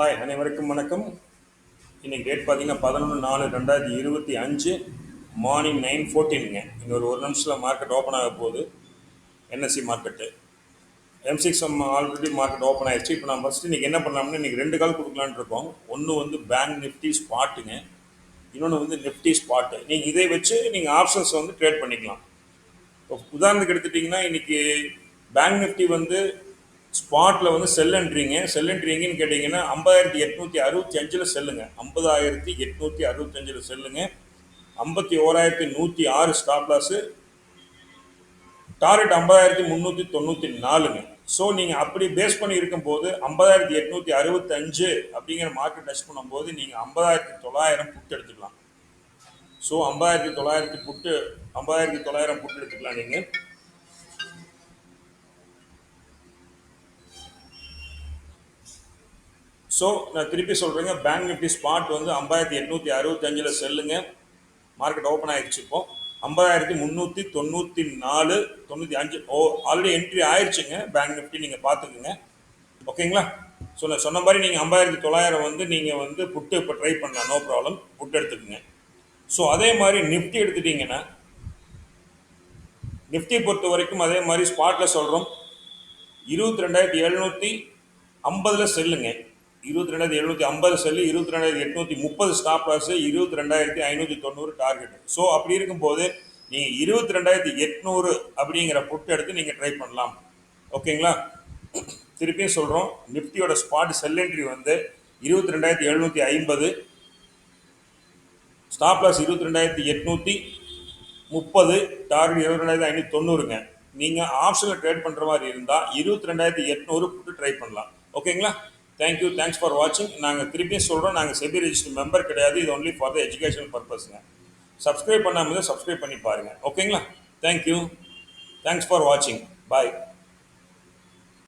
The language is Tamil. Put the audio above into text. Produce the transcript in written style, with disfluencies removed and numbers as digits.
ஹாய், அனைவருக்கும் வணக்கம். இன்னைக்கு டேட் பார்த்தீங்கன்னா 11/4/2025 மார்னிங் 9:14ங்க. இங்கே ஒரு நிமிஷத்தில் மார்க்கெட் ஓப்பன் ஆக போகுது. NSC market M6 already market open ஆயிடுச்சு. இப்போ நான் ஃபஸ்ட்டு இன்றைக்கி என்ன பண்ணலாம்னா இன்றைக்கி ரெண்டு கால் கொடுக்கலான்னு இருக்கோம். ஒன்று வந்து பேங்க் நிஃப்டி ஸ்பாட்டுங்க, இன்னொன்று வந்து நிஃப்டி ஸ்பாட்டு. நீங்கள் இதை வச்சு நீங்கள் ஆப்ஷன்ஸ் வந்து ட்ரேட் பண்ணிக்கலாம். இப்போ உதாரணத்துக்கு எடுத்துட்டிங்கன்னா இன்றைக்கி பேங்க் நிஃப்டி வந்து ஸ்பாட்டில் வந்து செல்லுன்றீங்கன்னு கேட்டிங்கன்னா 50,865 செல்லுங்க. 50,865 செல்லுங்க. 51,106 ஸ்டாப் லாஸு. டார்கெட் 50,394ங்க. ஸோ நீங்கள் அப்படி பேஸ் பண்ணி இருக்கும்போது 50,865 அப்படிங்கிற மார்க்கெட் டச் பண்ணும்போது நீங்கள் 50,900 புட்டு எடுத்துக்கலாம். ஸோ 50,900 புட்டு எடுத்துக்கலாம் நீங்கள். ஸோ நான் திருப்பி சொல்கிறேங்க, பேங்க் நிஃப்டி ஸ்பாட் வந்து 50,865 செல்லுங்க. மார்க்கெட் ஓப்பன் ஆகிடுச்சு. இப்போ 50,394 95 ஆல்ரெடி என்ட்ரி ஆயிடுச்சுங்க பேங்க் நிஃப்டி. நீங்கள் பார்த்துக்குங்க, ஓகேங்களா? ஸோ நான் சொன்ன மாதிரி நீங்கள் 50,900 வந்து நீங்கள் வந்து புட்டு இப்போ ட்ரை பண்ணலாம், நோ ப்ராப்ளம், புட்டு எடுத்துக்கோங்க. ஸோ அதே மாதிரி நிஃப்டி எடுத்துட்டிங்கன்னா நிஃப்டி பொறுத்த வரைக்கும் அதே மாதிரி ஸ்பாட்டில் சொல்கிறோம், 22,750 செல்லுங்க. 22,750 செல்லு, 22,830 ஸ்டாப் லாஸ், 22,590 டார்கெட். ஸோ அப்படி இருக்கும்போது நீங்கள் 22,800 அப்படிங்கிற புட்டு எடுத்து நீங்கள் ட்ரை பண்ணலாம், ஓகேங்களா? திருப்பியும் சொல்கிறோம், நிஃப்டியோட ஸ்பாட் செல் என்ட்ரி வந்து 22,750, ஸ்டாப் லாஸ் 22,830, டார்கெட் 22,590ங்க. நீங்கள் ஆப்ஷனில் ட்ரேட் பண்ணுற மாதிரி இருந்தால் 22,800 புட்டு ட்ரை பண்ணலாம், ஓகேங்களா? தேங்க்யூ, தேங்க்ஸ் ஃபார் வாட்சிங். நாங்கள் திருப்பியும் சொல்கிறோம், நாங்கள் செபி ரெஜிஸ்டர் மெம்பர் கிடையாது. இது ஒன்லி ஃபார் த எஜுகேஷனல் பர்பஸ்ங்க. சப்ஸ்கிரைப் பண்ணாமல் சப்ஸ்கிரைப் பண்ணி பாருங்கள், ஓகேங்களா? தேங்க்யூ, தேங்க்ஸ் ஃபார் வாட்சிங். பாய்.